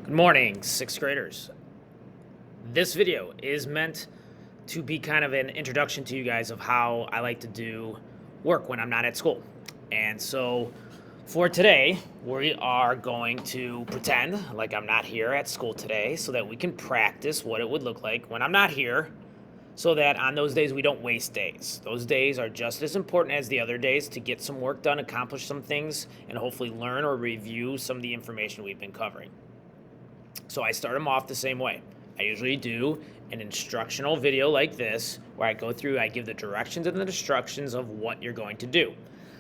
Good morning, sixth graders. This video is meant to be kind of an introduction to you guys of how I like to do work when I'm not at school. And so for today, we are going to pretend like I'm not here at school today so that we can practice what it would look like when I'm not here, so that on those days we don't waste days. Those days are just as important as the other days to get some work done, accomplish some things, and hopefully learn or review some of the information we've been covering. So I start them off the same way. I usually do an instructional video like this where I go through, I give the directions and the instructions of what you're going to do.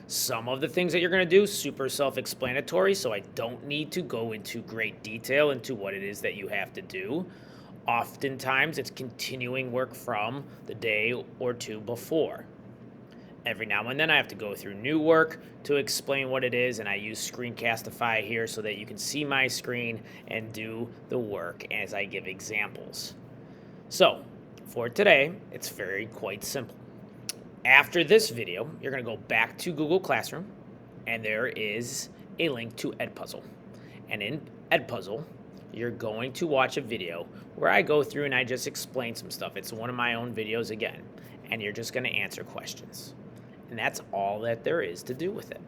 Some of the things that you're going to do, super self-explanatory, so I don't need to go into great detail into what it is that you have to do. Oftentimes, it's continuing work from the day or two before. Every now and then I have to go through new work to explain what it is, and I use Screencastify here so that you can see my screen and do the work as I give examples. So, for today, it's quite simple. After this video, you're going to go back to Google Classroom, and there is a link to Edpuzzle. And in Edpuzzle, you're going to watch a video where I go through and I just explain some stuff. It's one of my own videos again, and you're just going to answer questions. And that's all that there is to do with it.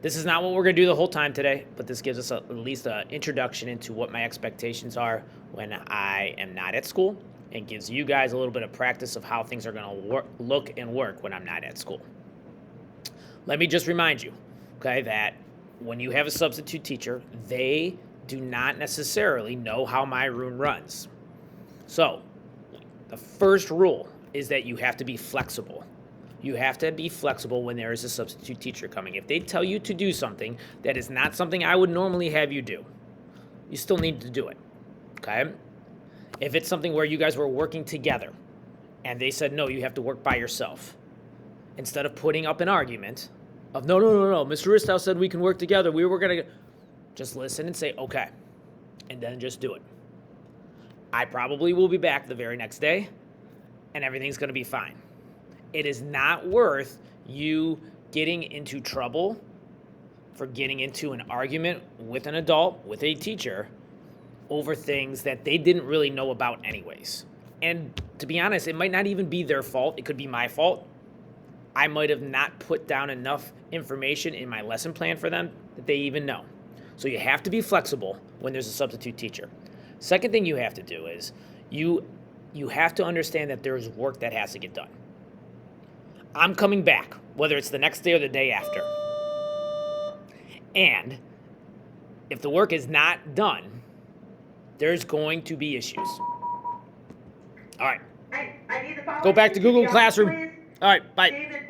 This is not what we're going to do the whole time today, but this gives us at least an introduction into what my expectations are when I am not at school, and gives you guys a little bit of practice of how things are going to look and work when I'm not at school. Let me just remind you, okay, that when you have a substitute teacher, they do not necessarily know how my room runs. So the first rule is that you have to be flexible. You have to be flexible when there is a substitute teacher coming. If they tell you to do something that is not something I would normally have you do, you still need to do it, okay? If it's something where you guys were working together and they said, no, you have to work by yourself, instead of putting up an argument of, no, Mr. Ristow said we can work together, we were going to, just listen and say, okay, and then just do it. I probably will be back the very next day, and everything's going to be fine. It is not worth you getting into trouble for getting into an argument with an adult, with a teacher, over things that they didn't really know about anyways. And to be honest, it might not even be their fault. It could be my fault. I might have not put down enough information in my lesson plan for them that they even know. So you have to be flexible when there's a substitute teacher. Second thing you have to do is you have to understand that there's work that has to get done. I'm coming back, whether it's the next day or the day after. And if the work is not done, there's going to be issues. All right. I need the Go back to Google Please. Classroom. All right, bye. David.